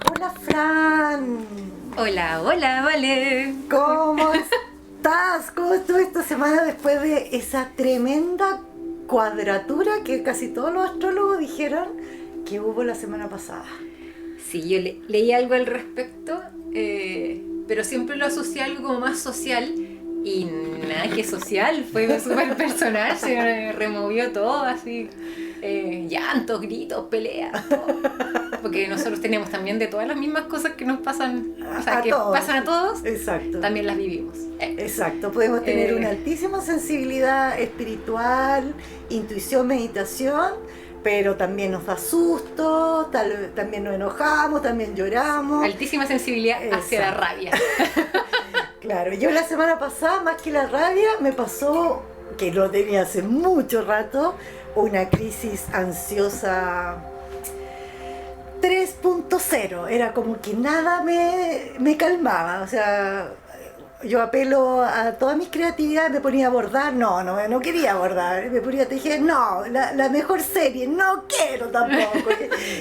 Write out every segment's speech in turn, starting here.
Hola Fran. Hola, hola, Vale. ¿Cómo estás? ¿Cómo estuvo esta semana después de esa tremenda cuadratura que casi todos los astrólogos dijeron que hubo la semana pasada? Sí, yo leí algo al respecto, pero siempre lo asocié a algo como más social y nada que social, fue súper personal, se removió todo así, llantos, gritos, peleas, todo. Porque nosotros tenemos también de todas las mismas cosas que nos pasan, o sea, que todos. pasan a todos, Exacto. también las vivimos. Exacto, podemos tener una altísima sensibilidad espiritual, intuición, meditación, pero también nos da susto, también nos enojamos, también lloramos. Altísima sensibilidad hacia la rabia. Claro, yo la semana pasada, más que la rabia, me pasó, que lo tenía hace mucho rato, una crisis ansiosa 3.0. Era como que nada me calmaba, o sea, yo apelo a todas mis creatividades, me ponía a bordar, no quería bordar, me ponía a tejer, no, la mejor serie, no quiero tampoco.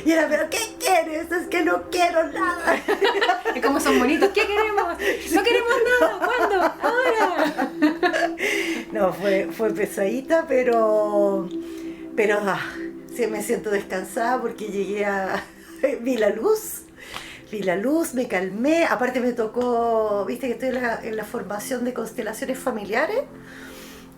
Y era, pero ¿qué quieres? Es que no quiero nada. Y como son bonitos, ¿qué queremos? No queremos nada, ¿cuándo? Ahora. No, fue pesadita, pero sí me siento descansada porque vi la luz, me calmé, aparte me tocó, viste que estoy en la formación de constelaciones familiares,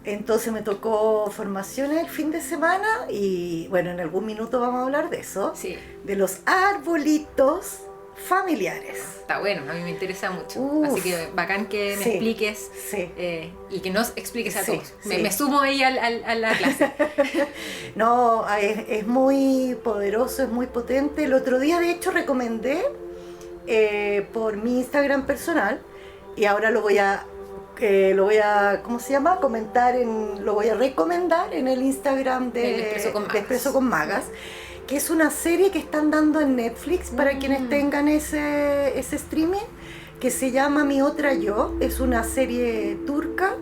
entonces me tocó formaciones el fin de semana y bueno, en algún minuto vamos a hablar de eso, Sí. de los arbolitos familiares. Está bueno, a mí me interesa mucho. Uf. Así que bacán que me Sí, expliques sí. y que nos expliques a Sí, todos. sí. Me sumo ahí a la clase. No, es muy poderoso, es muy potente. El otro día de hecho recomendé por mi Instagram personal y ahora lo voy a ¿cómo se llama? Lo voy a recomendar en el Instagram El Expreso con Magas. de Expreso con Magas, que es una serie que están dando en Netflix para quienes tengan ese streaming, que se llama Mi Otra Yo. Es una serie turca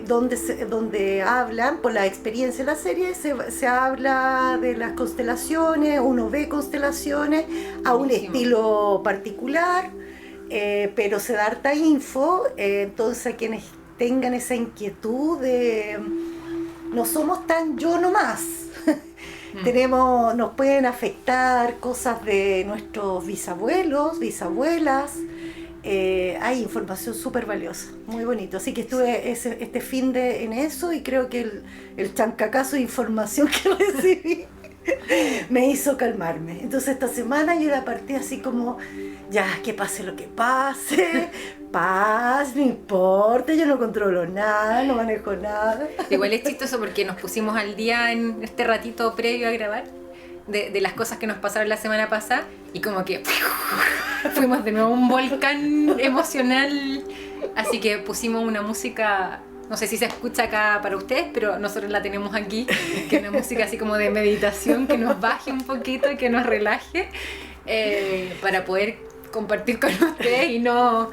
donde hablan, por la experiencia de la serie, se habla de las constelaciones, uno ve constelaciones a un Buenísimo. estilo particular, pero se da harta info, entonces a quienes tengan esa inquietud de no somos tan yo nomás. Nos pueden afectar cosas de nuestros bisabuelos, bisabuelas. Hay información súper valiosa, muy bonito. Así que estuve este fin de en eso y creo que el chancacazo de información que recibí me hizo calmarme. Entonces esta semana yo la partí así como, ya, que pase lo que pase, paz, no importa, yo no controlo nada, no manejo nada. Igual es chistoso porque nos pusimos al día en este ratito previo a grabar de las cosas que nos pasaron la semana pasada y como que fuimos de nuevo a un volcán emocional. Así que pusimos una música, no sé si se escucha acá para ustedes, pero nosotros la tenemos aquí, que es una música así como de meditación, que nos baje un poquito y que nos relaje, para poder compartir con ustedes y no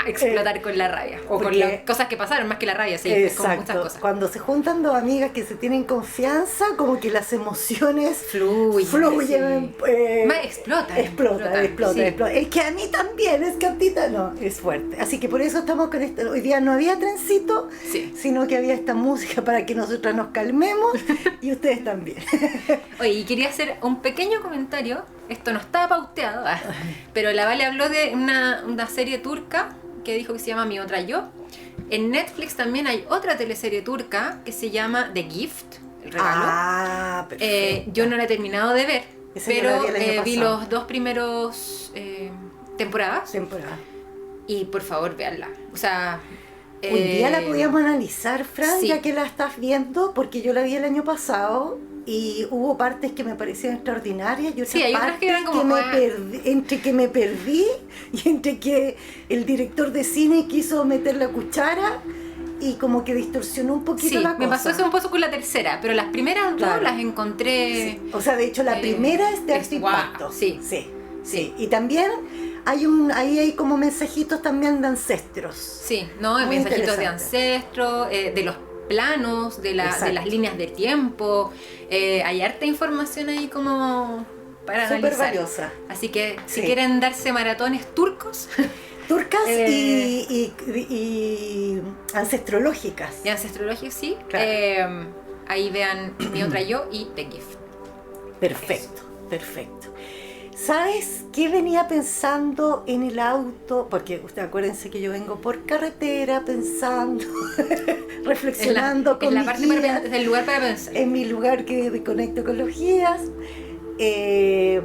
explotar con la rabia o con las cosas que pasaron, más que la rabia, sí, con muchas cosas. Cuando se juntan dos amigas que se tienen confianza, como que las emociones fluyen, sí. Más explota. Sí. Es que a mí también, es que a ti no, es fuerte. Así que por eso estamos con esto. Hoy día no había trencito, sí, sino que había esta música para que nosotras nos calmemos y ustedes también. Oye, y quería hacer un pequeño comentario. Esto no estaba pauteado, pero la Vale habló de una serie turca que dijo que se llama Mi Otra Yo. En Netflix también hay otra teleserie turca que se llama The Gift, el regalo. Perfecto. Yo no la he terminado de ver, Esa pero yo la vi el año vi pasado. los 2 primeros temporadas. Y por favor, véanla. O sea, hoy día la podíamos analizar, Fran, sí. Ya que la estás viendo, porque yo la vi el año pasado y hubo partes que me parecían extraordinarias y otras Sí, hay otras partes que eran como, entre que me perdí y entre que el director de cine quiso meter la cuchara y como que distorsionó un poquito la cosa. Me pasó eso un poco con la tercera, pero las primeras dos las encontré. Sí. O sea, de hecho la primera es de alto impacto. Sí. Y también ahí hay como mensajitos también de ancestros. Sí, ¿no? Muy Mensajitos de interesante. ancestros, de los planos, de las líneas de tiempo. Hay harta información ahí como para súper analizar. valiosa. Así que si Sí. quieren darse maratones turcos Turcas y ancestrológicas. y ancestrología, sí, Claro. ahí vean Mi Otra Yo y The Gift. Perfecto, perfecto. ¿Sabes qué venía pensando en el auto? Porque ustedes acuérdense que yo vengo por carretera pensando, reflexionando con es la mi parte guía, es el lugar para pensar. en mi lugar que me conecto con los guías. eh,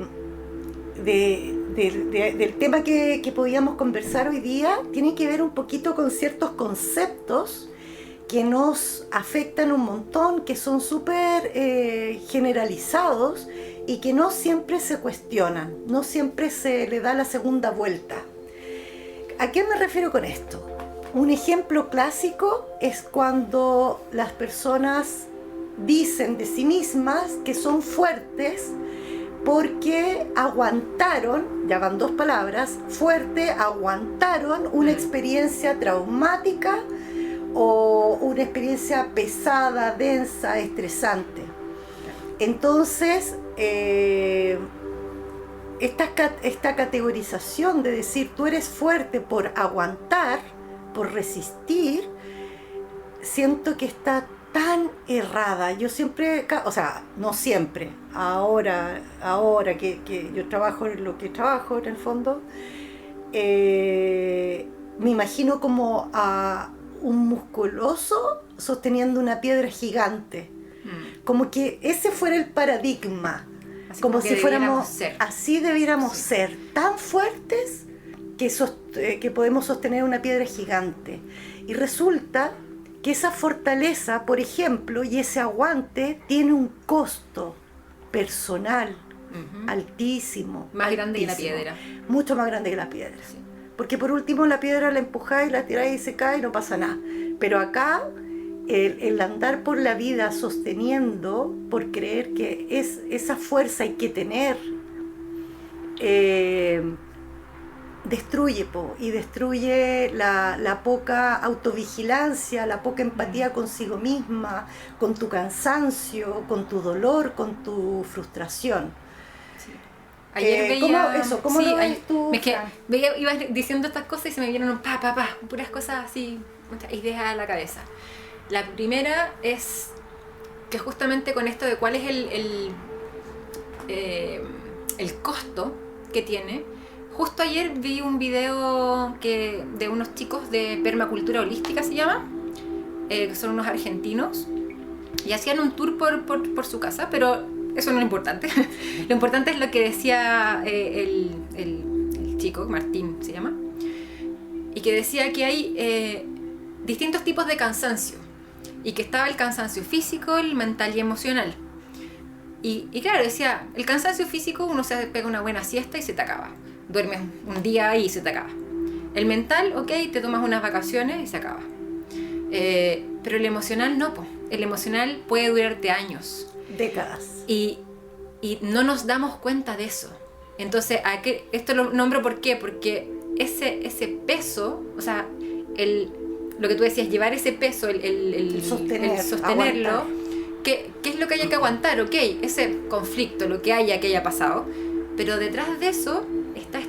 del tema que podíamos conversar hoy día tiene que ver un poquito con ciertos conceptos que nos afectan un montón, que son súper generalizados y que no siempre se cuestionan, no siempre se le da la segunda vuelta. ¿A qué me refiero con esto? Un ejemplo clásico es cuando las personas dicen de sí mismas que son fuertes porque aguantaron, ya van dos palabras, fuerte, aguantaron una experiencia traumática o una experiencia pesada, densa, estresante. Entonces, esta categorización de decir tú eres fuerte por aguantar, por resistir, siento que está tan errada. Yo siempre, o sea, no siempre, ahora que yo trabajo en lo que trabajo en el fondo, me imagino como a un musculoso sosteniendo una piedra gigante, como que ese fuera el paradigma, Así como que si fuéramos ser. así, debiéramos ser tan fuertes que podemos sostener una piedra gigante. Y resulta que esa fortaleza, por ejemplo, y ese aguante tiene un costo personal altísimo. Más grande que la altísimo, piedra. Mucho más grande que la piedra. Sí. Porque por último la piedra la empujáis, la tiráis y se cae y no pasa nada. Pero acá el andar por la vida sosteniendo, por creer que esa fuerza hay que tener, destruye, y destruye la poca autovigilancia, la poca empatía consigo misma, con tu cansancio, con tu dolor, con tu frustración. Ayer veía... ¿Cómo lo ves ayer, tú? es que ibas diciendo estas cosas y se me vinieron puras cosas así, muchas ideas a la cabeza. La primera es que justamente con esto de cuál es el costo que tiene. Justo ayer vi un video de unos chicos de permacultura holística, se llama, que son unos argentinos, y hacían un tour por su casa, pero eso no es lo importante. Lo importante es lo que decía el chico, Martín se llama, y que decía que hay distintos tipos de cansancio, y que estaba el cansancio físico, el mental y emocional. Y claro, decía, el cansancio físico, uno se pega una buena siesta y se te acaba. Duermes un día y se te acaba. El mental, ok, te tomas unas vacaciones y se acaba. Pero el emocional no, el emocional puede durarte años. Décadas. Y no nos damos cuenta de eso. Entonces, esto lo nombro ¿por qué? Porque ese peso, o sea, lo que tú decías, llevar ese peso, el sostenerlo, ¿qué es lo que haya que aguantar? Ok, ese conflicto, lo que haya pasado, pero detrás de eso está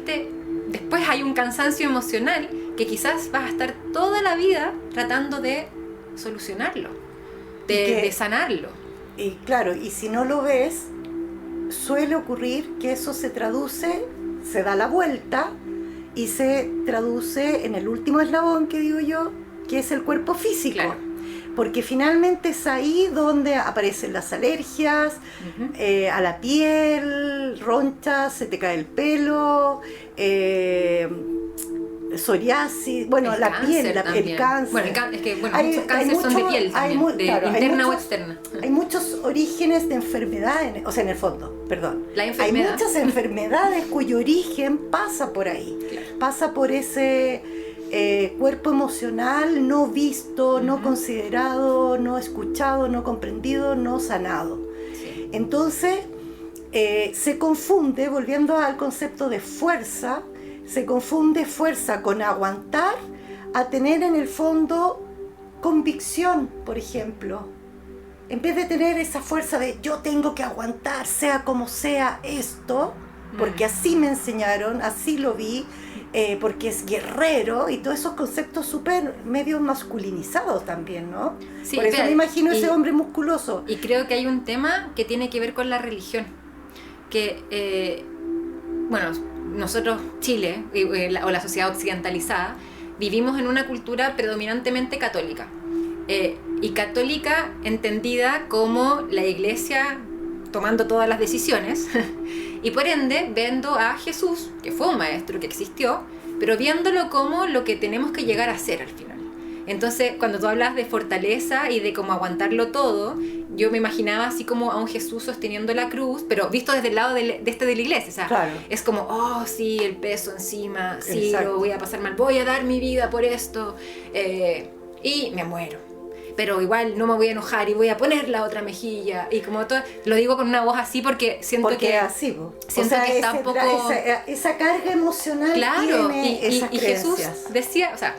después hay un cansancio emocional que quizás vas a estar toda la vida tratando de solucionarlo, de sanarlo. Y claro, y si no lo ves, suele ocurrir que eso se da la vuelta y se traduce en el último eslabón que digo yo, que es el cuerpo físico. Claro. Porque finalmente es ahí donde aparecen las alergias, a la piel, ronchas, se te cae el pelo, psoriasis, bueno, la piel, el cáncer. Bueno, es que muchos cánceres son de piel también, interna o externa. Hay muchos orígenes de enfermedades, o sea, en el fondo, perdón. Hay muchas enfermedades cuyo origen pasa por ahí, pasa por ese cuerpo emocional no visto, no considerado, no escuchado, no comprendido, no sanado. Sí. Entonces, se confunde, volviendo al concepto de fuerza, se confunde fuerza con aguantar a tener en el fondo convicción, por ejemplo. en vez de tener esa fuerza de yo tengo que aguantar, sea como sea esto, porque así me enseñaron, así lo vi, porque es guerrero, y todos esos conceptos súper medio masculinizados también, ¿no? Sí, por eso claro, me imagino ese y- hombre musculoso. Y creo que hay un tema que tiene que ver con la religión. Que, bueno, nosotros, Chile, o la sociedad occidentalizada, vivimos en una cultura predominantemente católica. Y católica entendida como la iglesia tomando todas las decisiones y por ende viendo a Jesús, que fue un maestro que existió, pero viéndolo como lo que tenemos que llegar a ser al final. Entonces, cuando tú hablas de fortaleza y de cómo aguantarlo todo, yo me imaginaba así como a un Jesús sosteniendo la cruz, pero visto desde el lado de la iglesia. O sea, Claro. es como, oh, sí, el peso encima, sí, Exacto. lo voy a pasar mal, voy a dar mi vida por esto, y me muero. Pero igual no me voy a enojar y voy a poner la otra mejilla. Y como todo, lo digo con una voz así porque siento Porque que... así, po. siento que está un poco... esa carga emocional Claro, tiene esas y Jesús creencias. decía, o sea,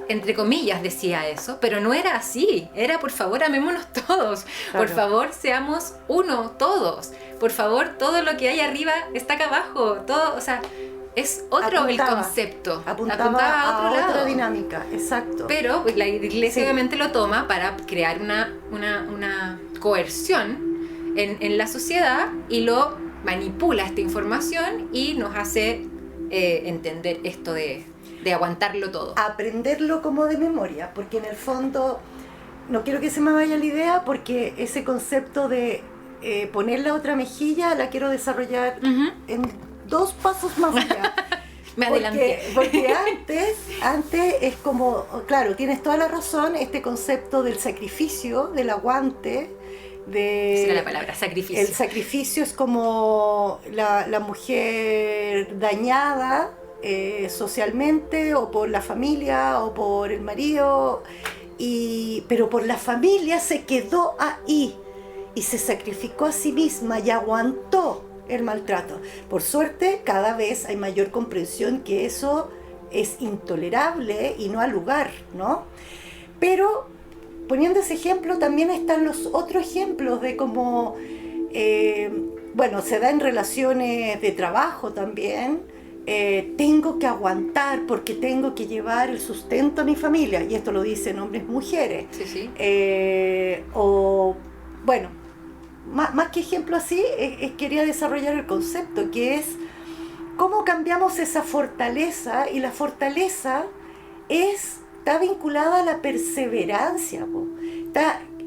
entre comillas decía eso, pero no era así. Era, por favor, amémonos todos. Claro. Por favor, seamos uno, todos. Por favor, todo lo que hay arriba está acá abajo. Todo, o sea, es otro el concepto. Apuntaba a otro otra lado. dinámica, exacto. Pero pues, la iglesia Sí. obviamente lo toma para crear una coerción en la sociedad y lo manipula esta información y nos hace entender esto de aguantarlo todo. Aprenderlo como de memoria, porque en el fondo, no quiero que se me vaya la idea, porque ese concepto de poner la otra mejilla la quiero desarrollar Ujú. en 2 pasos más allá. Me adelanté. Porque antes es como, claro, tienes toda la razón, este concepto del sacrificio, del aguante, Esa era la palabra, sacrificio. el sacrificio es como la mujer dañada socialmente, o por la familia, o por el marido, pero por la familia se quedó ahí y se sacrificó a sí misma y aguantó el maltrato. Por suerte, cada vez hay mayor comprensión que eso es intolerable y no al lugar, ¿no? Pero poniendo ese ejemplo, también están los otros ejemplos de cómo, bueno, se da en relaciones de trabajo también. Tengo que aguantar porque tengo que llevar el sustento a mi familia, y esto lo dicen hombres y mujeres. Sí, sí. O, bueno, más que ejemplo así, quería desarrollar el concepto, que es cómo cambiamos esa fortaleza, y la fortaleza está vinculada a la perseverancia, po.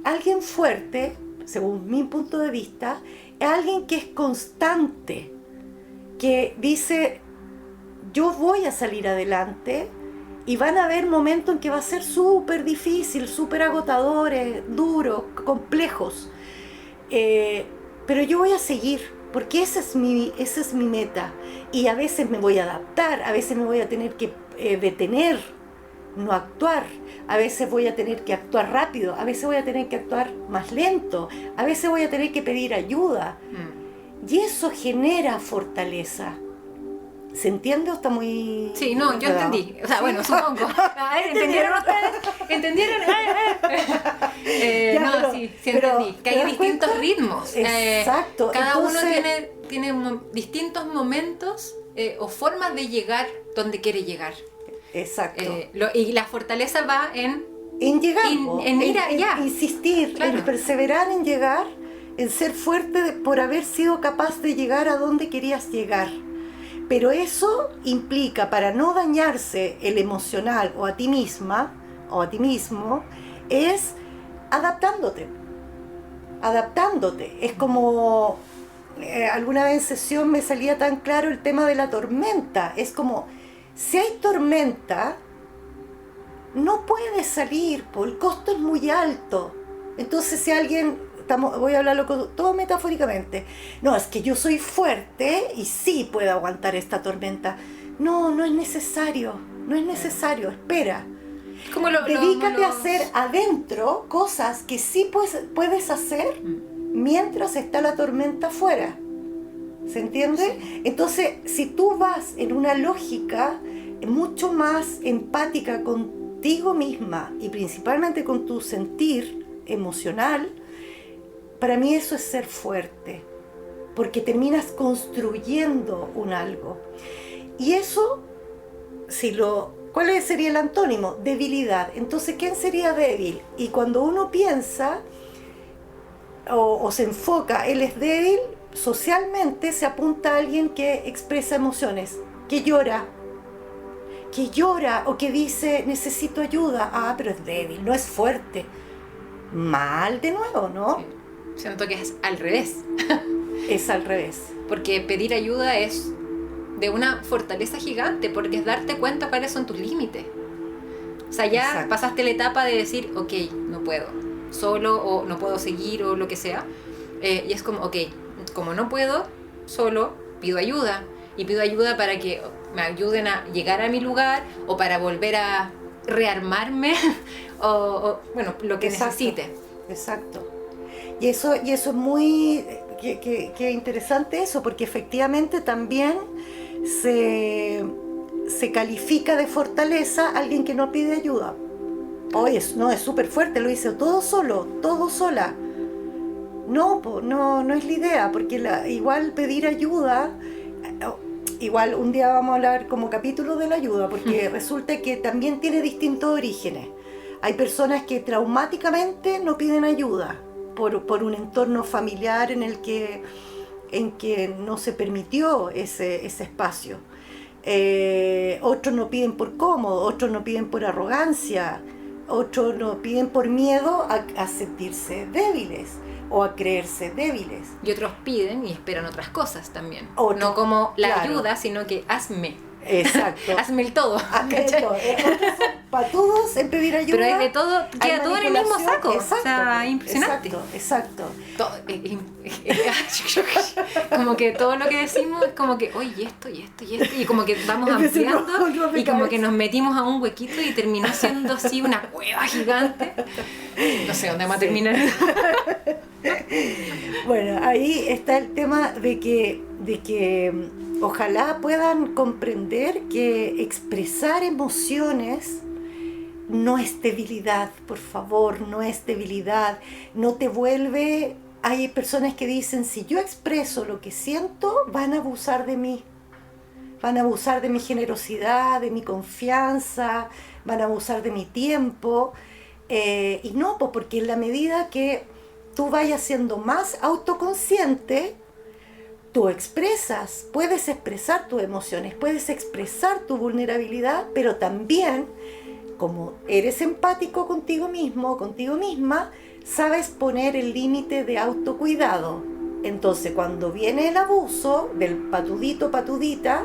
Alguien fuerte, según mi punto de vista, es alguien que es constante, que dice, yo voy a salir adelante, y van a haber momentos en que va a ser súper difícil, súper agotadores, duros, complejos, pero yo voy a seguir, porque esa es mi meta, y a veces me voy a adaptar, a veces me voy a tener que detener, no actuar, a veces voy a tener que actuar rápido, a veces voy a tener que actuar más lento, a veces voy a tener que pedir ayuda, y eso genera fortaleza. ¿Se entiende o está muy...? Sí, no, yo enredado? entendí. O sea, ¿Sí? bueno, supongo. A ver, ¿entendieron ustedes? ¿Entendieron? Ya, No, pero- sí pero, entendí. Que ¿te hay das distintos cuenta? ritmos. Exacto. Cada Entonces, uno tiene distintos momentos o formas de llegar donde quiere llegar. Exacto. Y la fortaleza va en... En llegar, en ir allá. insistir, Claro. en perseverar en llegar, en ser fuerte por haber sido capaz de llegar a donde querías llegar. Pero eso implica, para no dañarse el emocional o a ti misma o a ti mismo, es adaptándote. Es como, alguna vez en sesión me salía tan claro el tema de la tormenta. Es como, si hay tormenta, no puedes salir, porque el costo es muy alto. Entonces, si alguien, voy a hablarlo todo metafóricamente, no, es que yo soy fuerte y sí puedo aguantar esta tormenta. No es necesario, espera. Como Dedícate a hacer adentro cosas que sí puedes hacer mientras está la tormenta afuera. ¿Se entiende? Sí. Entonces, si tú vas en una lógica mucho más empática contigo misma y principalmente con tu sentir emocional, para mí eso es ser fuerte, porque terminas construyendo un algo. Y eso, ¿cuál sería el antónimo? Debilidad. Entonces, ¿quién sería débil? Y cuando uno piensa o se enfoca, él es débil, socialmente se apunta a alguien que expresa emociones, que llora o que dice necesito ayuda. Ah, pero es débil, no es fuerte. Mal de nuevo, ¿no? Sí. Siento que es al revés. Es al revés. Porque pedir ayuda es de una fortaleza gigante, porque es darte cuenta cuáles son tus límites. O sea, ya Exacto. pasaste la etapa de decir, ok, no puedo, solo, o no puedo seguir, o lo que sea. Y es como, ok, como no puedo, solo pido ayuda. Y pido ayuda para que me ayuden a llegar a mi lugar, o para volver a rearmarme, o bueno, lo que Exacto. necesite. Exacto. Y eso es muy que interesante eso, porque efectivamente también se califica de fortaleza a alguien que no pide ayuda. Oye, no, es súper fuerte, lo hice todo solo, todo sola. No, no es la idea, porque igual pedir ayuda, igual un día vamos a hablar como capítulo de la ayuda, porque resulta que también tiene distintos orígenes. Hay personas que traumáticamente no piden ayuda por un entorno familiar en que no se permitió ese espacio. Otros no piden por cómodo, otros no piden por arrogancia, otros no piden por miedo a sentirse débiles o a creerse débiles. Y otros piden y esperan otras cosas también. Otro, no como la claro. ayuda, sino que hazme. Exacto. Hazme el todo. Hazme el todo. Otros son patudos en pedir ayuda. Pero hay de todo, hay queda todo en el mismo manipulación. saco. Exacto, o sea, impresionante. Exacto. Todo, como que todo lo que decimos es como que, oye, esto, y como que vamos ampliando, y como que nos metimos a un huequito y terminó siendo así una cueva gigante. No sé dónde vamos a terminar. Bueno, ahí está el tema de que ojalá puedan comprender que expresar emociones no es debilidad, por favor, no es debilidad, no te vuelve. Hay personas que dicen, si yo expreso lo que siento, van a abusar de mí, van a abusar de mi generosidad, de mi confianza, van a abusar de mi tiempo, y no, pues porque en la medida que tú vayas siendo más autoconsciente, tú puedes expresar tus emociones, puedes expresar tu vulnerabilidad, pero también, como eres empático contigo mismo, contigo misma, sabes poner el límite de autocuidado. Entonces, cuando viene el abuso del patudito, patudita,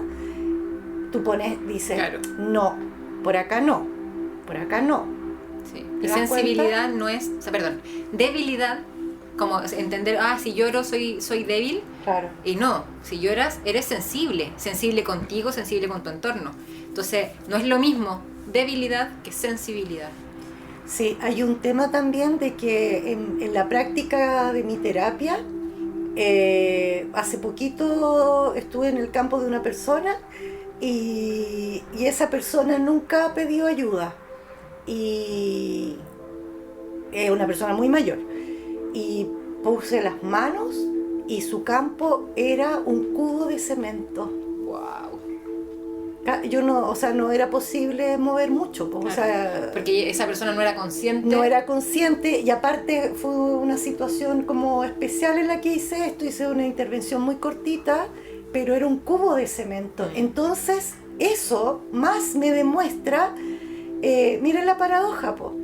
tú dices, Claro. no, por acá no, por acá no. Sí. ¿Te Y das sensibilidad cuenta? no es, o sea, perdón, debilidad, como entender, si lloro soy débil. Claro. Y no, si lloras eres sensible contigo, sensible con tu entorno. Entonces, no es lo mismo debilidad que sensibilidad. Sí, hay un tema también de que en la práctica de mi terapia, hace poquito estuve en el campo de una persona y esa persona nunca ha pedido ayuda. Y es una persona muy mayor. Y puse las manos y su campo era un cubo de cemento. Wow. Yo no era posible mover mucho, pues, Claro, o sea, porque esa persona no era consciente. no era consciente, y aparte fue una situación como especial en la que hice una intervención muy cortita, pero era un cubo de cemento. Entonces eso más me demuestra, miren la paradoja, po.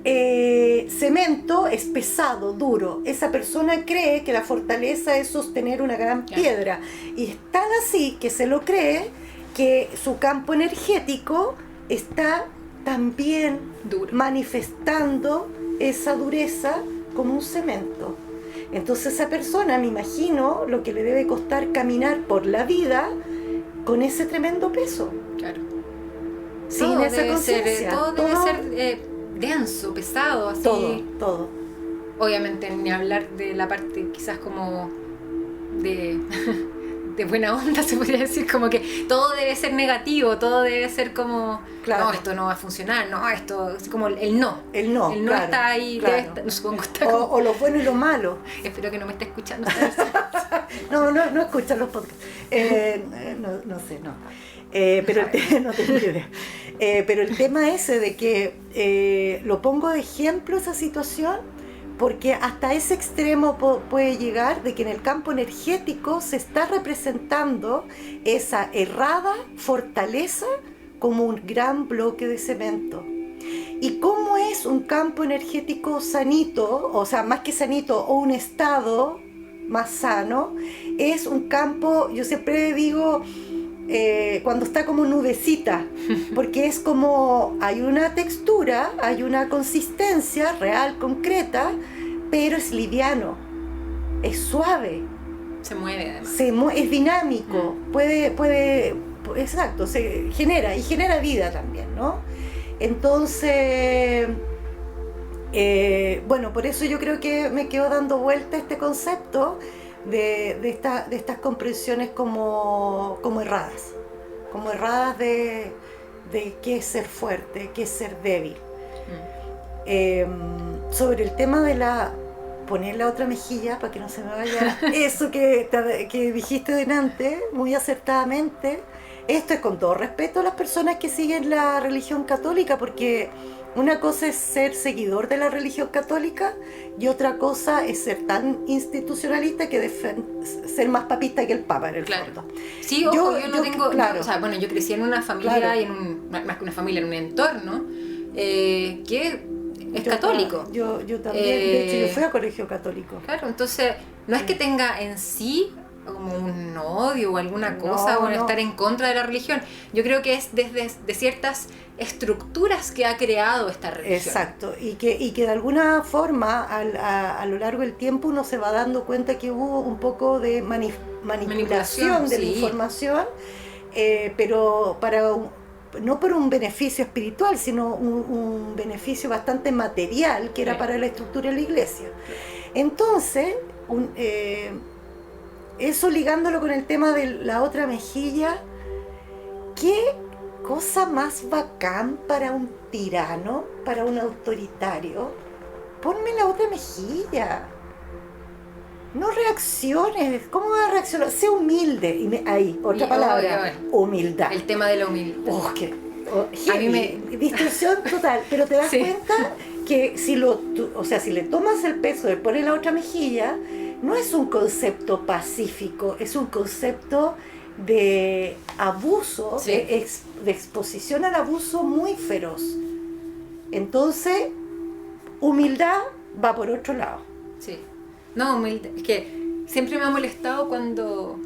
Cemento es pesado, duro. Esa persona cree que la fortaleza es sostener una gran piedra, y es tan así que se lo cree que su campo energético está también Duro. manifestando esa dureza como un cemento. Entonces esa persona, me imagino lo que le debe costar caminar por la vida con ese tremendo peso, Claro. sin Todo esa debe ser, conciencia. todo debe ser denso, pesado, así. Todo. Obviamente, ni hablar de la parte quizás como de de buena onda, se podría decir, como que todo debe ser negativo, todo debe ser como, Claro. no, esto no va a funcionar, no, esto, es como el no. El no, El no claro, está ahí, claro. debe estar, supongo está como, O lo bueno y lo malo. espero que no me esté escuchando. No escuchan los podcasts. No sé, no. Pero no tengo idea. Pero el tema ese de que lo pongo de ejemplo esa situación, porque hasta ese extremo puede llegar de que en el campo energético se está representando esa errada fortaleza como un gran bloque de cemento. ¿Y cómo es un campo energético sanito, o sea, más que sanito, o un estado más sano? Es un campo, yo siempre digo, cuando está como nubecita, porque es como, hay una textura, hay una consistencia real, concreta, pero es liviano, es suave, Se mueve además. es dinámico, exacto, se genera vida también, ¿no? Entonces, bueno, por eso yo creo que me quedo dando vuelta este concepto de estas comprensiones como erradas de qué es ser fuerte, qué es ser débil. Sobre el tema de poner la otra mejilla, para que no se me vaya eso que dijiste delante, muy acertadamente. Esto es con todo respeto a las personas que siguen la religión católica, porque una cosa es ser seguidor de la religión católica y otra cosa es ser tan institucionalista que ser más papista que el Papa en el fondo. Sí, ojo, yo no tengo... claro. O sea, bueno, yo crecí en una familia Claro. y más que una familia, en un entorno que es católico. Yo también, de hecho yo fui a colegio católico. Claro, entonces no es que tenga en sí como un odio o alguna cosa o estar en contra de la religión. Yo creo que es desde de ciertas estructuras que ha creado esta religión. Exacto, y que de alguna forma a lo largo del tiempo uno se va dando cuenta que hubo un poco de manipulación de la información, pero no por un beneficio espiritual, sino un beneficio bastante material que era para la estructura de la iglesia. Entonces, eso ligándolo con el tema de la otra mejilla, ¿qué cosa más bacán para un tirano, para un autoritario? Ponme la otra mejilla. No reacciones. ¿Cómo vas a reaccionar? Sé humilde. Ahí, otra palabra. Humildad. El tema de la humildad. A mí distorsión total. Pero te das cuenta que si le tomas el peso de poner la otra mejilla, no es un concepto pacífico, es un concepto de abuso, de exposición al abuso muy feroz. Entonces, humildad va por otro lado. Sí. No, humildad. Es que siempre me ha molestado cuando...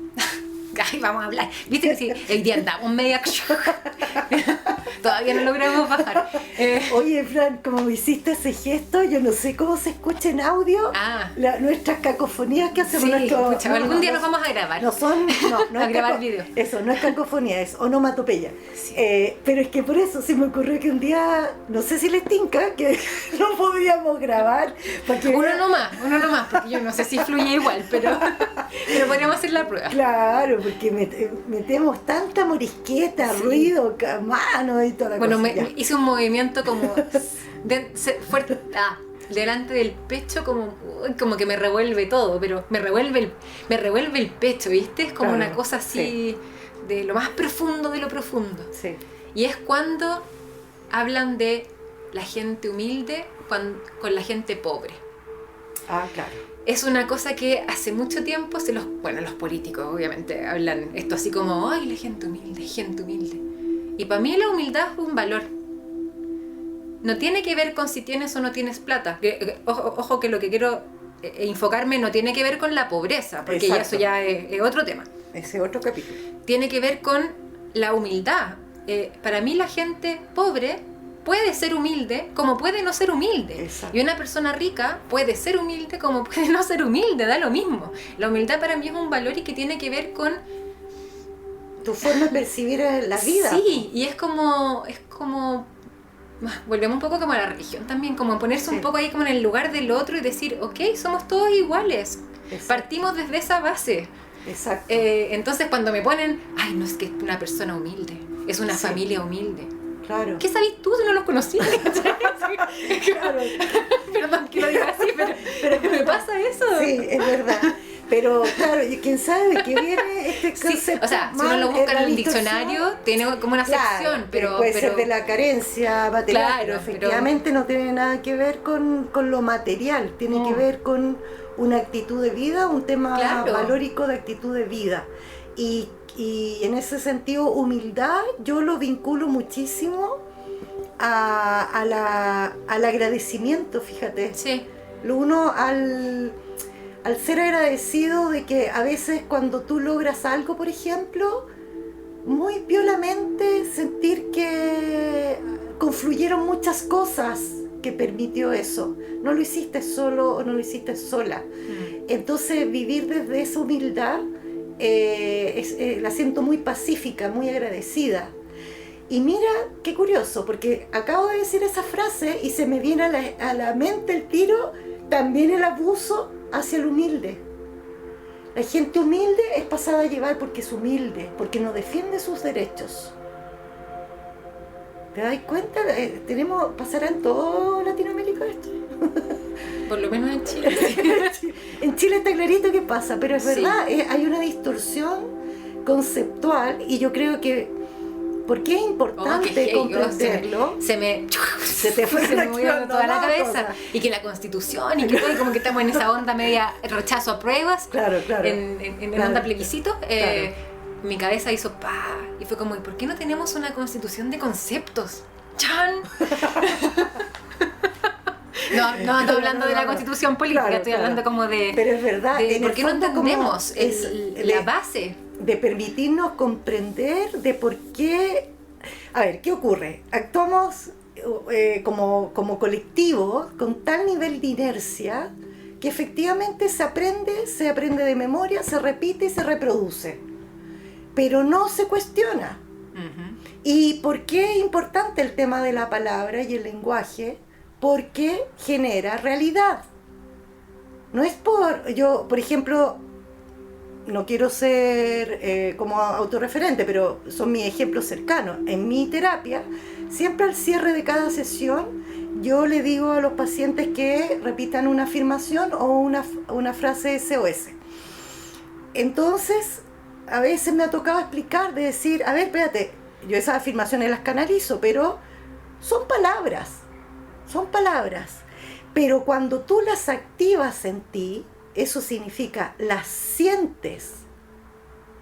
Ay, vamos a hablar. Viste que sí, el día andamos media... Todavía no logramos bajar. Oye, Fran, como hiciste ese gesto, yo no sé cómo se escucha en audio nuestras cacofonías que hacemos. Algún día nos vamos a grabar. No a grabar video. Eso, no es cacofonía, es onomatopeya. Sí. Pero es que por eso se me ocurrió que un día, no sé si les tinca, que no podíamos grabar. Uno nomás, porque yo no sé si fluye igual, pero podríamos hacer la prueba. Claro, porque metemos tanta morisqueta, ruido, mano y toda la cosa. Bueno, hice un movimiento como fuerte, delante del pecho, como que me revuelve todo, pero me revuelve el pecho, ¿viste? Es como una cosa así de lo más profundo de lo profundo. Sí. Y es cuando hablan de la gente humilde con la gente pobre. Claro. Es una cosa que hace mucho tiempo los políticos obviamente hablan esto así como, ay, la gente humilde. Y para mí la humildad es un valor. No tiene que ver con si tienes o no tienes plata. Ojo que lo que quiero enfocarme no tiene que ver con la pobreza, porque eso ya es otro tema. Ese es otro capítulo. Tiene que ver con la humildad. Para mí la gente pobre puede ser humilde como puede no ser humilde. Exacto. Y una persona rica puede ser humilde como puede no ser humilde, da lo mismo. La humildad para mí es un valor y que tiene que ver con tu forma de percibir la vida. Sí, y es como volvemos un poco como a la religión también, como ponerse un poco ahí como en el lugar del otro y decir, ok, somos todos iguales. Exacto. Partimos desde esa base. Exacto. Entonces cuando me ponen, ay, no, es que es una persona humilde, es una Sí. familia humilde. Claro. ¿Qué sabes tú si no los conocías? Claro. Perdón que lo diga así, pero me pasa eso. Sí, es verdad. Pero claro, y quién sabe de qué viene este Sí, concepto. o sea, si uno mal, lo busca en la el distorsión. diccionario, tiene como una Claro, sección, pero... puede ser de la carencia material, Claro, pero pero- efectivamente no tiene nada que ver con lo material, tiene que ver con una actitud de vida, un tema Claro. valórico de actitud de vida. Y en ese sentido, humildad, yo lo vinculo muchísimo al agradecimiento, fíjate. Sí, Lo uno al ser agradecido de que a veces cuando tú logras algo, por ejemplo, muy piolamente sentir que confluyeron muchas cosas que permitió eso. No lo hiciste solo o no lo hiciste sola. Entonces vivir desde esa humildad la siento muy pacífica, muy agradecida. Y mira, qué curioso, porque acabo de decir esa frase y se me viene a la mente el tiro, también el abuso hacia el humilde. La gente humilde es pasada a llevar porque es humilde, porque no defiende sus derechos. ¿Te das cuenta? ¿Pasará en toda Latinoamérica esto? por lo menos en Chile. En Chile está clarito que pasa, pero es Sí. verdad, hay una distorsión conceptual y yo creo que porque es importante comprenderlo. Se me te fue se me movió activando toda la más cabeza. cosas. Y que la constitución, y que todo, y como que estamos en esa onda media rechazo a pruebas, Claro, claro. en Claro. onda plebiscito. Claro. Mi cabeza hizo pa, y fue como, ¿y por qué no tenemos una constitución de conceptos? ¡Chan! No ando hablando de la constitución política, Claro, estoy claro. hablando como de... Pero es verdad, de en ¿por el qué no fondo como entendemos la base? de permitirnos comprender de por qué. A ver, ¿qué ocurre? Actuamos como colectivo con tal nivel de inercia que efectivamente se aprende de memoria, se repite y se reproduce, pero no se cuestiona. ¿Y por qué es importante el tema de la palabra y el lenguaje? Porque genera realidad. No es yo, por ejemplo, no quiero ser como autorreferente, pero son mis ejemplos cercanos. En mi terapia, siempre al cierre de cada sesión, yo le digo a los pacientes que repitan una afirmación o una frase SOS. Entonces, a veces me ha tocado explicar, de decir, a ver, espérate, yo esas afirmaciones las canalizo, pero son palabras. Pero cuando tú las activas en ti, eso significa, las sientes.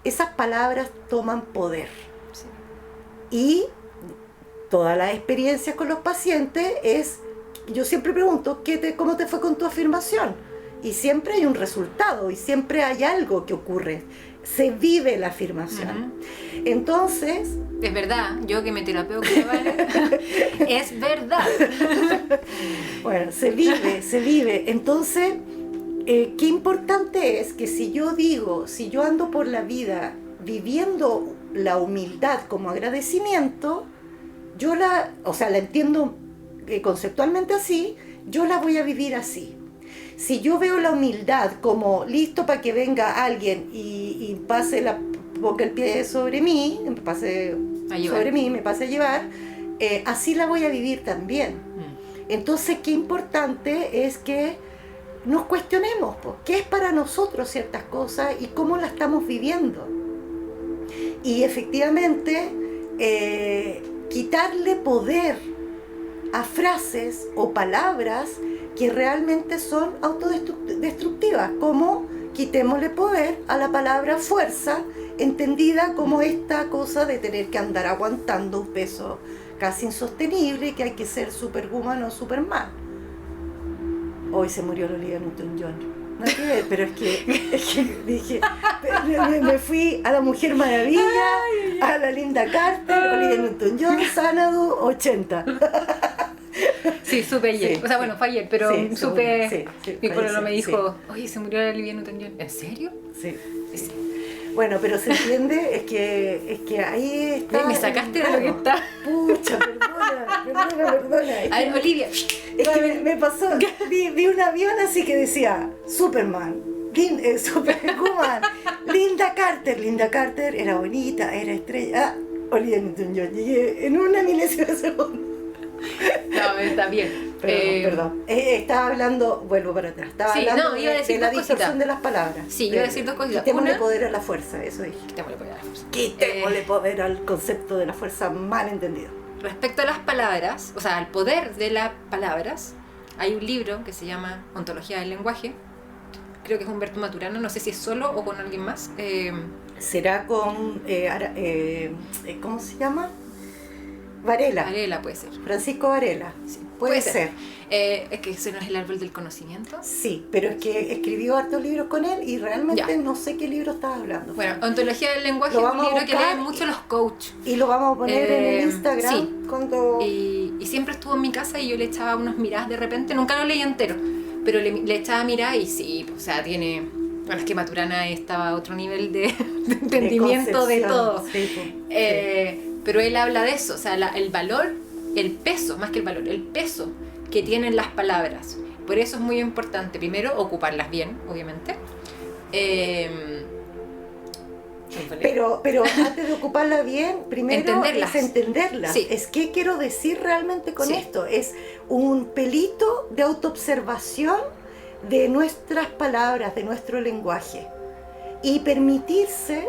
Esas palabras toman poder. Sí. Y todas las experiencias con los pacientes yo siempre pregunto, ¿cómo te fue con tu afirmación? Y siempre hay un resultado, y siempre hay algo que ocurre. Se vive la afirmación. Entonces... Es verdad, yo que me terapeo con Vale, es verdad. Bueno, se vive. Entonces, qué importante es que si yo ando por la vida viviendo la humildad como agradecimiento, la entiendo conceptualmente así, yo la voy a vivir así. Si yo veo la humildad como listo para que venga alguien y ponga el pie sobre mí, me pase a llevar, así la voy a vivir también. Entonces, qué importante es que nos cuestionemos qué es para nosotros ciertas cosas y cómo las estamos viviendo. Y efectivamente, quitarle poder a frases o palabras que realmente son autodestructivas, como quitémosle poder a la palabra fuerza, entendida como esta cosa de tener que andar aguantando un peso casi insostenible, que hay que ser superwoman o superman. Hoy se murió Olivia Newton-John. No hay que ver, pero es que dije, me fui a la Mujer Maravilla, a la Linda Carter, Olivia Newton-John, Xanadu, 80. Sí, supe ayer. Sí, o sea, bueno, fue ayer, pero sí, supe. sí, Mi pueblo me dijo, sí. oye, se murió Olivia Newton-John. ¿En serio? Sí. Bueno, pero se entiende, es que ahí está. Me sacaste de lo que está. Pucha, perdona. A ver, Olivia. Es que me pasó, vi un avión así que decía Superman, Superwoman, Linda Linda Carter era bonita, era estrella. Olivia Newton-John, llegué en una milésima de segundo. No, está bien. Perdón. Estaba hablando, vuelvo para atrás. Estaba hablando iba a decir de la dos distorsión cositas. de las palabras. Sí, iba a decir dos cositas. Quitémosle Una, poder a la fuerza, eso dije. quitémosle poder a la fuerza. Quitémosle poder al concepto de la fuerza mal entendido. Respecto a las palabras, o sea, al poder de las palabras, hay un libro que se llama Ontología del lenguaje. Creo que es Humberto Maturana, no sé si es solo o con alguien más. Será con, ¿cómo se llama? Varela. Varela puede ser. Francisco Varela. Sí, Puede ser. Es que ese no es el árbol del conocimiento. Sí, pero es que escribió hartos libros con él y realmente Ya. no sé qué libro estaba hablando. Bueno, Ontología del lenguaje Lo es un vamos a libro que buscar leen mucho los coaches. Y lo vamos a poner en el Instagram sí. cuando... Y siempre estuvo en mi casa y yo le echaba unas miradas de repente, nunca lo leí entero, pero le echaba miradas y sí, o sea, tiene... Bueno, es que Maturana estaba a otro nivel de entendimiento de todo. Sí, pues, Pero él habla de eso, o sea, el valor, el peso, más que el valor, el peso que tienen las palabras. Por eso es muy importante, primero, ocuparlas bien, obviamente. Pero antes de ocuparla bien, primero Entenderlas. es entenderlas. Sí. Es qué quiero decir realmente con Sí. esto. Es un pelito de autoobservación de nuestras palabras, de nuestro lenguaje. Y permitirse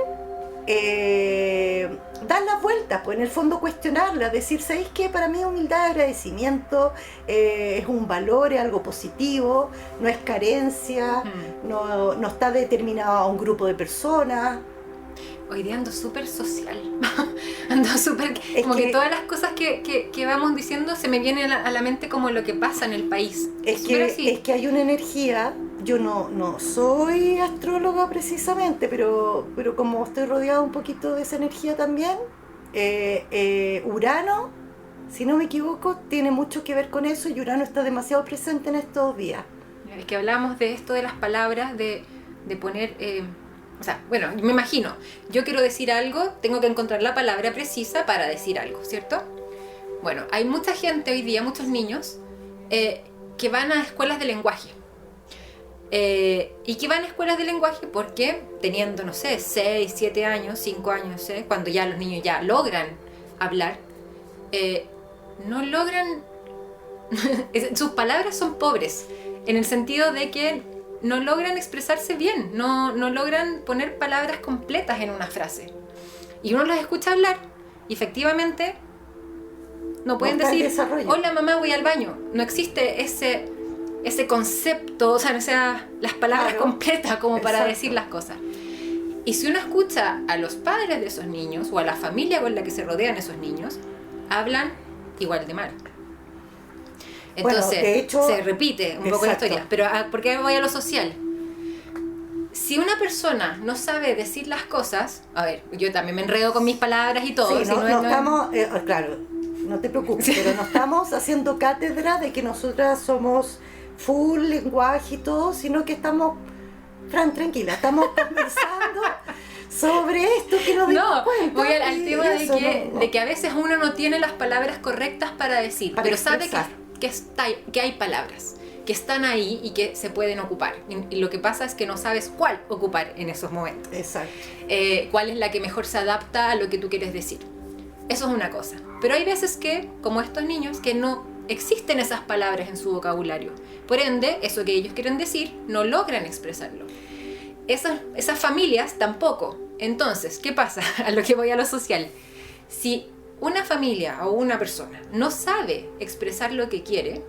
dar las vueltas, pues en el fondo cuestionarlas, decir, ¿sabéis qué? Para mí humildad, agradecimiento es un valor, es algo positivo, no es carencia, no está determinado a un grupo de personas. Hoy día ando súper social, ando súper... Es Como que que- todas las cosas que vamos diciendo se me vienen a la mente como lo que pasa en el país. Es Súper así. que hay una energía, yo no soy astróloga precisamente, pero como estoy rodeada un poquito de esa energía también, Urano, si no me equivoco, tiene mucho que ver con eso y Urano está demasiado presente en estos días. Es que hablamos de esto de las palabras, de poner... o sea, bueno, me imagino, yo quiero decir algo, tengo que encontrar la palabra precisa para decir algo, ¿cierto? Bueno, hay mucha gente hoy día, muchos niños, que van a escuelas de lenguaje. Y que van a escuelas de lenguaje porque teniendo, no sé, 6, 7 años, 5 años, no sé, cuando ya los niños ya logran hablar, no logran... sus palabras son pobres, en el sentido de que no logran expresarse bien, no logran poner palabras completas en una frase. Y uno los escucha hablar y efectivamente no pueden No está el decir, desarrollo. hola mamá, voy al baño. No existe ese concepto, o sea, no sea las palabras Claro, completas como para exacto. decir las cosas. Y si uno escucha a los padres de esos niños o a la familia con la que se rodean esos niños, hablan igual de mal. Entonces, Bueno, de hecho, se repite un poco la exacto. historia. Pero ¿por qué voy a lo social? Si una persona no sabe decir las cosas, a ver, yo también me enredo con mis palabras y todo. Sí, si no es- estamos, claro, no te preocupes, pero no estamos haciendo cátedra de que nosotras somos full lenguaje y todo, sino que estamos, Fran, tranquila, estamos conversando sobre esto que nos dimos No, cuenta. voy al y tema eso, de que a veces uno no tiene las palabras correctas para decir, Para pero sabe expresar. que hay palabras que están ahí y que se pueden ocupar. Y lo que pasa es que no sabes cuál ocupar en esos momentos. Exacto. Cuál es la que mejor se adapta a lo que tú quieres decir. Eso es una cosa. Pero hay veces que, como estos niños, que no existen esas palabras en su vocabulario. Por ende, eso que ellos quieren decir, no logran expresarlo. Esas familias tampoco. Entonces, ¿qué pasa? A lo que voy a lo social. Si una familia o una persona no sabe expresar lo que quiere,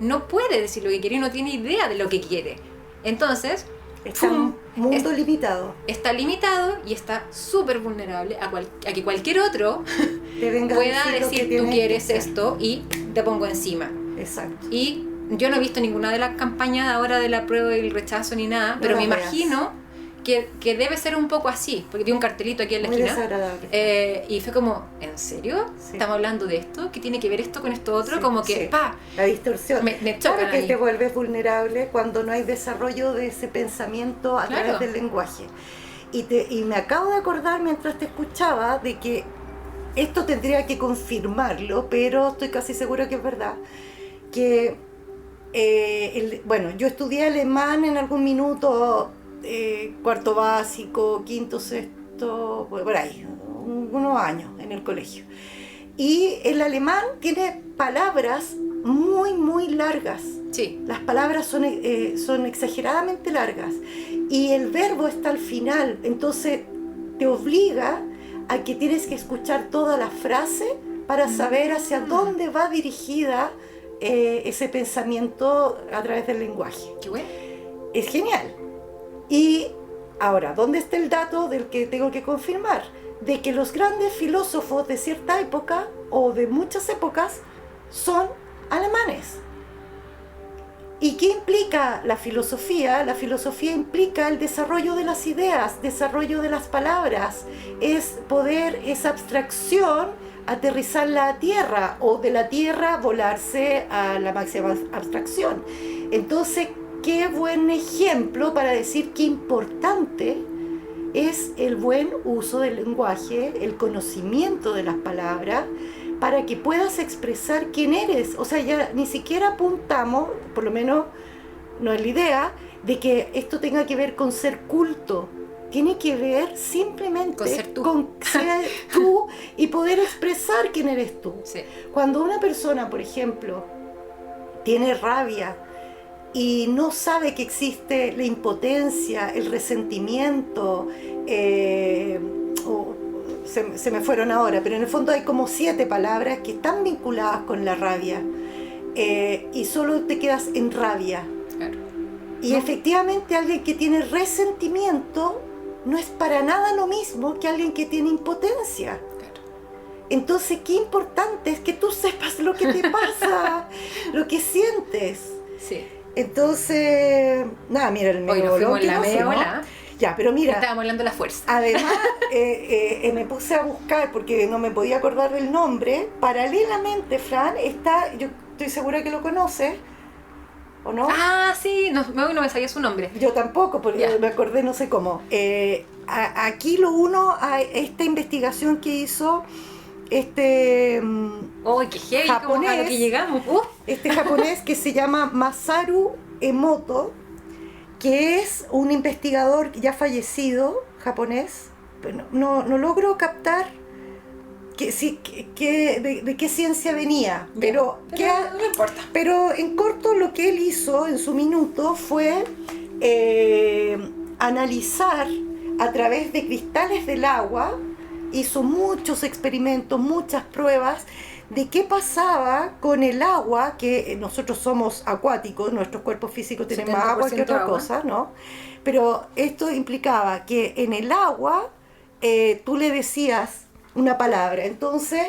no puede decir lo que quiere y no tiene idea de lo que quiere. Entonces, Está ¡pum! un mundo limitado. Está limitado y está súper vulnerable a que cualquier otro Te venga a pueda lo que decir tú tienes que quieres hacer. esto y te pongo encima. Exacto. Y yo no he visto ninguna de las campañas ahora de la prueba y el rechazo ni nada, pero me las veas. imagino que debe ser un poco así, porque vi un cartelito aquí en la Muy esquina. desagradable. Y fue como, ¿en serio? Sí. ¿Estamos hablando de esto? ¿Qué tiene que ver esto con esto otro? Sí, como que, sí. pa, La distorsión. me chocan Claro que ahí. te vuelves vulnerable cuando no hay desarrollo de ese pensamiento a Claro. través del lenguaje. Y me acabo de acordar mientras te escuchaba de que esto tendría que confirmarlo, pero estoy casi segura que es verdad. Que, bueno, yo estudié alemán en algún minuto cuarto básico, quinto, sexto, por ahí, unos años en el colegio. Y el alemán tiene palabras muy, muy largas. Sí. Las palabras son exageradamente largas. Y el verbo está al final. Entonces te obliga a que tienes que escuchar toda la frase para saber hacia dónde va dirigida ese pensamiento a través del lenguaje. Qué bueno. Es genial. Y ahora, ¿dónde está el dato del que tengo que confirmar? De que los grandes filósofos de cierta época o de muchas épocas son alemanes. ¿Y qué implica la filosofía? La filosofía implica el desarrollo de las ideas, desarrollo de las palabras, es poder esa abstracción aterrizarla a tierra o de la tierra volarse a la máxima abstracción. Entonces, qué buen ejemplo para decir qué importante es el buen uso del lenguaje, el conocimiento de las palabras, para que puedas expresar quién eres. O sea, ya ni siquiera apuntamos, por lo menos no es la idea, de que esto tenga que ver con ser culto. Tiene que ver simplemente con ser tú y poder expresar quién eres tú. Sí. Cuando una persona, por ejemplo, tiene rabia y no sabe que existe la impotencia, el resentimiento, se me fueron ahora, pero en el fondo hay como 7 palabras que están vinculadas con la rabia, y solo te quedas en rabia. Claro. Y efectivamente alguien que tiene resentimiento no es para nada lo mismo que alguien que tiene impotencia. Entonces, qué importante es que tú sepas lo que te pasa, lo que sientes. Sí. Entonces, nada, mira, el hoy nos fuimos en la media ola. Ya, pero mira, estábamos hablando de la fuerza. Además, me puse a buscar, porque no me podía acordar del nombre. Paralelamente, Fran, está, yo estoy segura que lo conoces, ¿o no? Ah, sí, no me sabía su nombre. Yo tampoco, porque me acordé no sé cómo. Aquí lo uno a esta investigación que hizo este qué heavy, japonés, como a lo que llegamos. Este japonés que se llama Masaru Emoto, que es un investigador ya fallecido, japonés. No logro captar de qué ciencia venía, pero no importa. Pero en corto lo que él hizo en su minuto fue analizar a través de cristales del agua, hizo muchos experimentos, muchas pruebas de qué pasaba con el agua, que nosotros somos acuáticos, nuestros cuerpos físicos tienen más agua que otra cosa, ¿no? Pero esto implicaba que en el agua tú le decías una palabra, entonces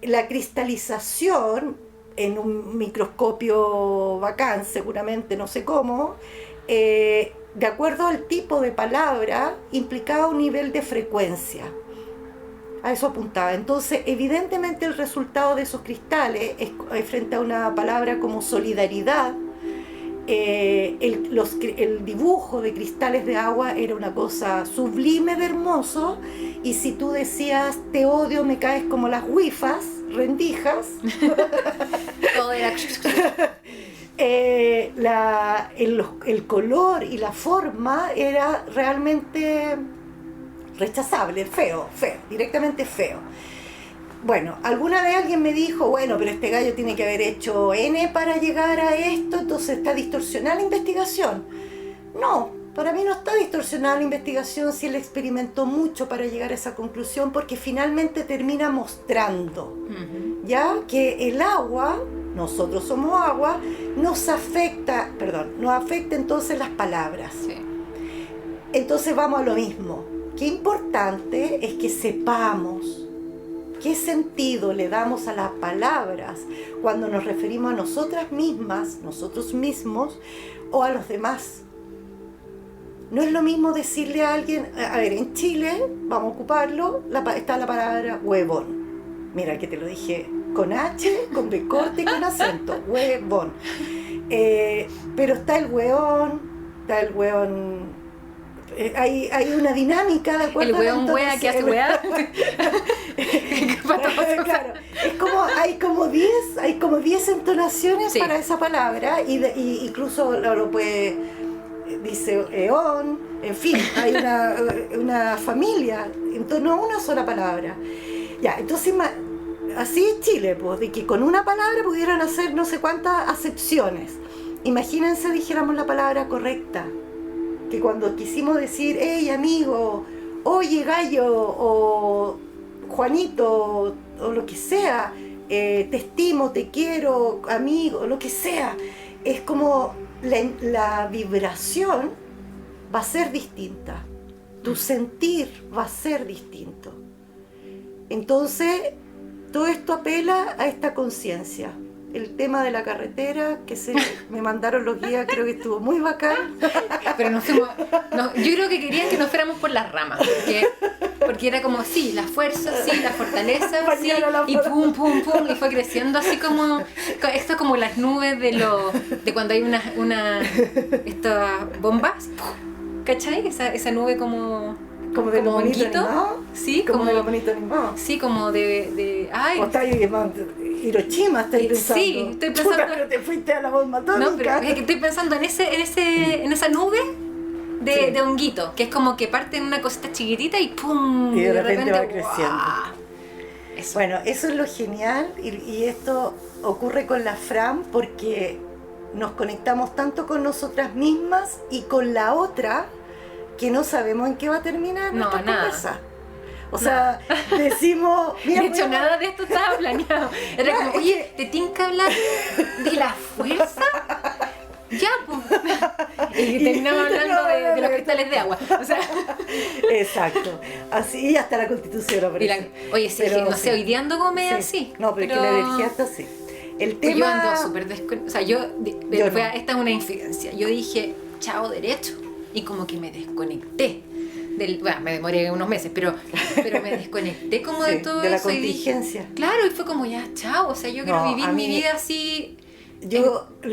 la cristalización en un microscopio bacán, seguramente, no sé cómo, de acuerdo al tipo de palabra, implicaba un nivel de frecuencia. A eso apuntaba. Entonces, evidentemente el resultado de esos cristales es frente a una palabra como solidaridad. El dibujo de cristales de agua era una cosa sublime de hermoso, y si tú decías te odio, me caes como las huifas, rendijas, todo era el color y la forma era realmente rechazable, feo, directamente feo. Bueno, alguna vez alguien me dijo, bueno, pero este gallo tiene que haber hecho N para llegar a esto, entonces está distorsionada la investigación. No, para mí no está distorsionada la investigación si él experimentó mucho para llegar a esa conclusión, porque finalmente termina mostrando, ya que el agua, nosotros somos agua, nos afecta entonces las palabras. Sí. Entonces vamos a lo mismo. Qué importante es que sepamos qué sentido le damos a las palabras cuando nos referimos a nosotras mismas, nosotros mismos, o a los demás. No es lo mismo decirle a alguien, a ver, en Chile, vamos a ocuparlo, está la palabra huevón. Mira que te lo dije con H, con B corte y con acento, huevón. Pero está el hueón, hay una dinámica de acuerdo. El hueón wea que hace weá. Claro, es como hay como 10 entonaciones para esa palabra, y incluso lo puede, dice eón, En fin, hay una familia en torno a una sola palabra. Ya, entonces así es Chile, pues, de que con una palabra pudieran hacer no sé cuántas acepciones. Imagínense dijéramos la palabra correcta, que cuando quisimos decir, hey amigo, oye gallo, o Juanito, o lo que sea, te estimo, te quiero, amigo, lo que sea, es como la vibración va a ser distinta, tu sentir va a ser distinto. Entonces, todo esto apela a esta conciencia. El tema de la carretera, me mandaron los guías, creo que estuvo muy bacán. Pero yo creo que querían que nos fuéramos por las ramas, porque era como, sí, la fuerza, sí, la fortaleza, sí, y pum, pum, pum, y fue creciendo así como, esto es como las nubes de cuando hay estas bombas, ¿cachai? Esa nube como de los bonitos animados. Sí, como de los bonitos animados. Sí, como ay. O está Hiroshima, estoy pensando. Sí, estoy pensando. Puta, pero te fuiste a la bomba atómica. No, pero es que estoy pensando en esa nube de honguito, que es como que parte en una cosita chiquitita y ¡pum! Y de repente va creciendo. ¡Wow! Eso. Bueno, eso es lo genial y esto ocurre con la Fran porque nos conectamos tanto con nosotras mismas y con la otra que no sabemos en qué va a terminar nuestra conversa. O sea, decimos... Mira, de hecho, nada de esto estaba planeado. Era como, oye, ¿te tinca hablar de la fuerza? Ya, pues. Y terminamos hablando de los cristales de agua. O sea. Exacto. Así hasta la Constitución aparece. Oye, sí, pero, no sé, hoy día ando como medio así. No, pero es que la energía está así. El tema... Yo ando súper desconectada. O sea, esta es una infidencia. Yo dije, chao derecho. Y como que me desconecté. Bueno, me demoré unos meses, pero me desconecté como de todo de la eso. Contingencia. Claro, y fue como ya, chao. O sea, yo quiero vivir mi vida así.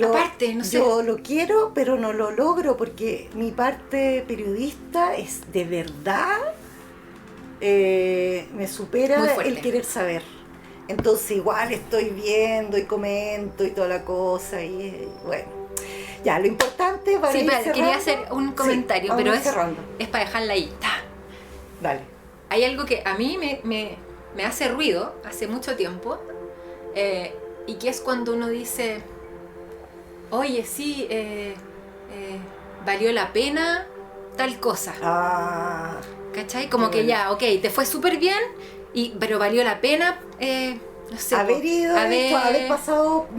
Aparte, no sé. Yo lo quiero, pero no lo logro porque mi parte periodista es de verdad me supera el querer saber. Entonces igual estoy viendo y comento y toda la cosa y bueno. Ya, lo importante para ir cerrando. Quería hacer un comentario, pero es para dejarla ahí. Dale. Hay algo que a mí me hace ruido hace mucho tiempo y que es cuando uno dice, oye, sí, valió la pena tal cosa. ¿Cachai? Como que ya, ok, te fue súper bien, pero valió la pena... no sé, haber ido, haber pasado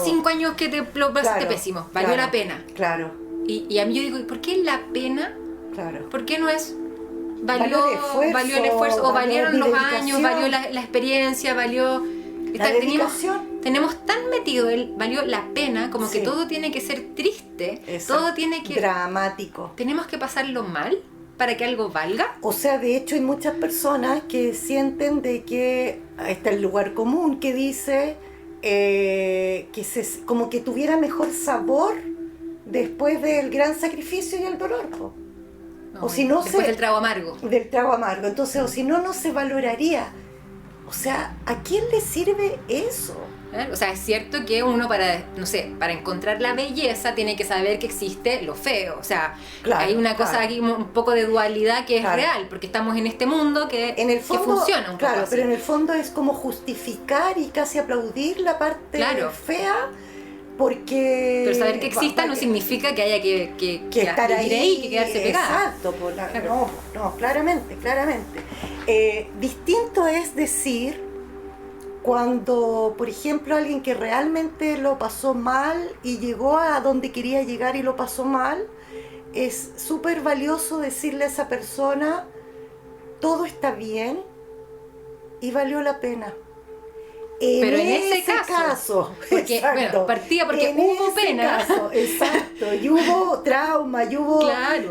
5 años que te lo pasaste pésimo, valió la pena. Claro. Y a mí yo digo, ¿por qué la pena? Claro. ¿Por qué no es valió el esfuerzo o valieron los años, valió la experiencia, valió la dedicación? Tenemos tan metido valió la pena, como que todo tiene que ser triste, todo tiene que dramático. Tenemos que pasarlo mal para que algo valga. O sea, de hecho hay muchas personas que sienten de que está el lugar común que dice como que tuviera mejor sabor después del gran sacrificio y el dolor. O si no después del trago amargo. Del trago amargo. Entonces, o si no se valoraría. O sea, ¿a quién le sirve eso? O sea, es cierto que uno para encontrar la belleza tiene que saber que existe lo feo. O sea, hay una cosa aquí, un poco de dualidad que es real, porque estamos en este mundo que funciona un poco así. Pero en el fondo es como justificar y casi aplaudir la parte fea, porque... Pero saber que exista no significa que haya que estar ahí y que quedarse pegada. Exacto, no, claramente. Distinto es decir... Cuando, por ejemplo, alguien que realmente lo pasó mal y llegó a donde quería llegar y lo pasó mal, es súper valioso decirle a esa persona, todo está bien y valió la pena. Pero en ese caso porque, partía porque hubo pena. Exacto, y hubo trauma, y hubo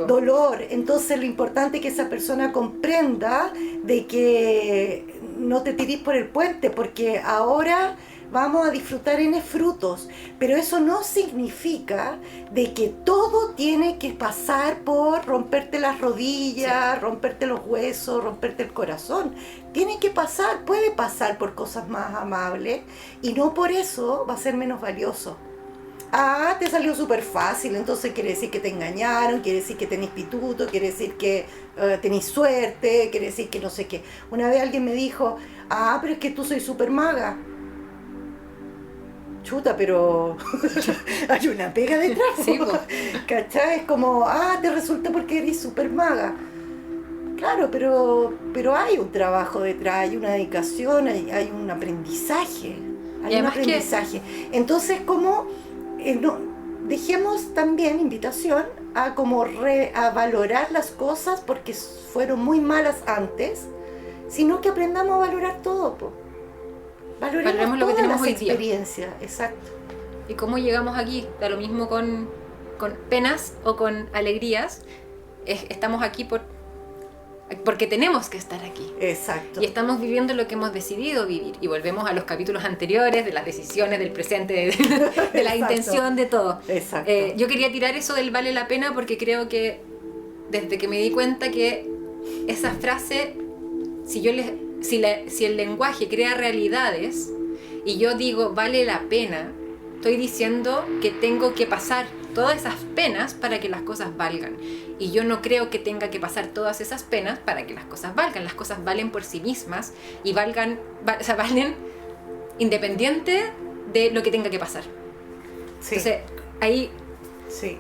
dolor. Entonces lo importante es que esa persona comprenda de que no te tirís por el puente, porque ahora vamos a disfrutar en frutos, pero eso no significa de que todo tiene que pasar por romperte las rodillas, romperte los huesos, romperte el corazón. Tiene que pasar, puede pasar por cosas más amables y no por eso va a ser menos valioso. Ah, te salió súper fácil, entonces quiere decir que te engañaron, quiere decir que tenés pituto, quiere decir que tenés suerte, quiere decir que no sé qué. Una vez alguien me dijo, ah, pero es que tú soy súper maga. Chuta, pero hay una pega detrás. Sí, po. ¿Cachai? Es como, ah, te resulta porque eres súper maga. Claro, pero hay un trabajo detrás, hay una dedicación, hay un aprendizaje. Hay un aprendizaje. Entonces, como no, dejemos también invitación a como a valorar las cosas porque fueron muy malas antes, sino que aprendamos a valorar todo, po. Valoremos lo que todas tenemos las hoy día. experiencias, exacto. ¿Y cómo llegamos aquí? Da lo mismo con penas o con alegrías. Estamos aquí porque tenemos que estar aquí. Exacto. Y estamos viviendo lo que hemos decidido vivir. Y volvemos a los capítulos anteriores de las decisiones, del presente, de la intención, de todo. Exacto. Yo quería tirar eso del vale la pena porque creo que desde que me di cuenta que esa frase, si el lenguaje crea realidades y yo digo vale la pena, estoy diciendo que tengo que pasar todas esas penas para que las cosas valgan. Y yo no creo que tenga que pasar todas esas penas para que las cosas valgan. Las cosas valen por sí mismas y valen independiente de lo que tenga que pasar. Sí. Entonces, ahí... Sí.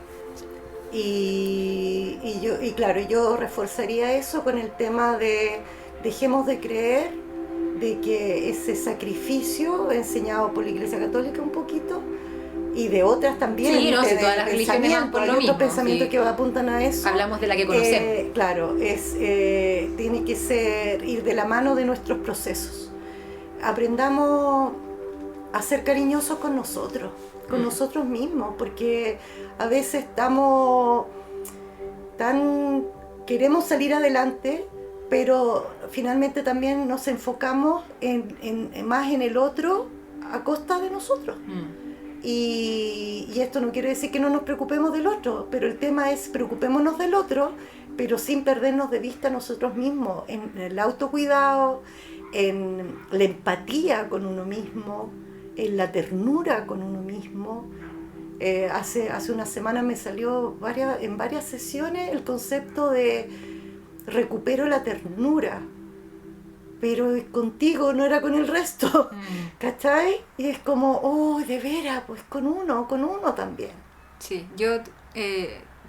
Y claro, yo reforzaría eso con el tema de dejemos de creer de que ese sacrificio enseñado por la Iglesia Católica un poquito y de otras también, sí, no, si todas las religiones van por lo mismo, otros pensamientos sí, que apuntan a eso. hablamos de la que conocemos. Claro, tiene que ir de la mano de nuestros procesos. Aprendamos a ser cariñosos con nosotros mismos, porque a veces queremos salir adelante, pero finalmente también nos enfocamos más en el otro a costa de nosotros. Y esto no quiere decir que no nos preocupemos del otro, pero el tema es preocupémonos del otro, pero sin perdernos de vista a nosotros mismos, en el autocuidado, en la empatía con uno mismo, en la ternura con uno mismo. Hace unas semanas me salió en varias sesiones el concepto de recupero la ternura, pero contigo, no era con el resto, ¿cachai? Y es como, oh, de veras, pues con uno también. Sí, yo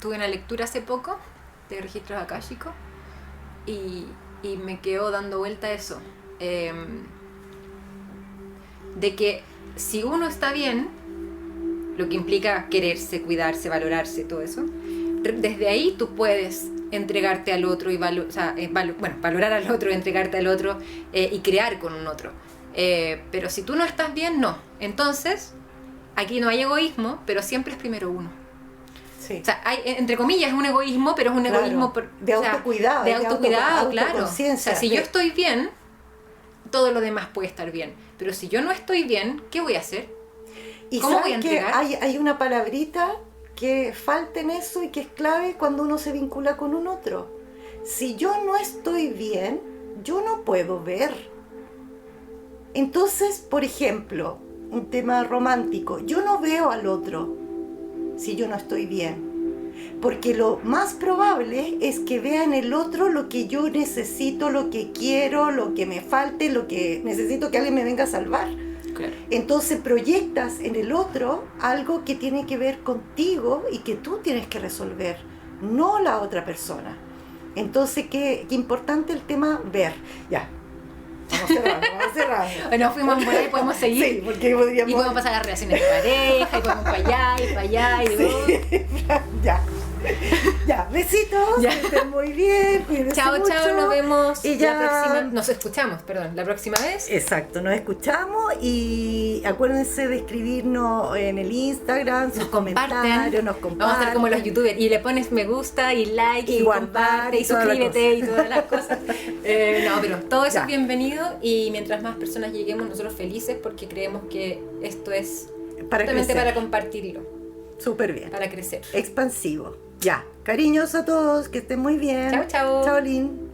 tuve una lectura hace poco de registros akáshicos y me quedó dando vuelta eso, de que si uno está bien, lo que implica quererse, cuidarse, valorarse, todo eso, desde ahí tú puedes entregarte al otro y valorar al otro, entregarte al otro y crear con un otro. Pero si tú no estás bien, no. Entonces, aquí no hay egoísmo, pero siempre es primero uno. Sí. O sea, hay, entre comillas, es un egoísmo, pero es un egoísmo de autocuidado. De autocuidado, claro. O sea, si yo de... estoy bien, todo lo demás puede estar bien. Pero si yo no estoy bien, ¿qué voy a hacer? ¿Y ¿cómo voy a entregar? Hay una palabrita que falta en eso y que es clave cuando uno se vincula con un otro. Si yo no estoy bien, yo no puedo ver. Entonces, por ejemplo, un tema romántico, yo no veo al otro si yo no estoy bien, porque lo más probable es que vea en el otro lo que yo necesito, lo que quiero, lo que me falte, lo que necesito que alguien me venga a salvar. Claro. Entonces proyectas en el otro algo que tiene que ver contigo y que tú tienes que resolver, no la otra persona. Entonces, qué importante el tema ver. Ya, vamos cerrando. Bueno, fuimos por ahí, podemos seguir. Sí, porque podríamos... Y podemos pasar a las relaciones de pareja, y podemos para allá, y para allá, y sí. Ya, besitos, ya. Que estén muy bien, cuídense chao, mucho. Chao, nos vemos y ya... nos escuchamos, perdón, la próxima vez. Exacto, nos escuchamos y acuérdense de escribirnos en el Instagram, sus comentarios, nos comparten. Vamos a estar como los youtubers y le pones me gusta y like y comparte y toda suscríbete y todas las cosas. No, pero todo eso es bienvenido y mientras más personas lleguemos nosotros felices porque creemos que esto es justamente para compartirlo. Súper bien. Para crecer. Expansivo. Ya. Cariños a todos, que estén muy bien. Chao, chao. Chao, Lin.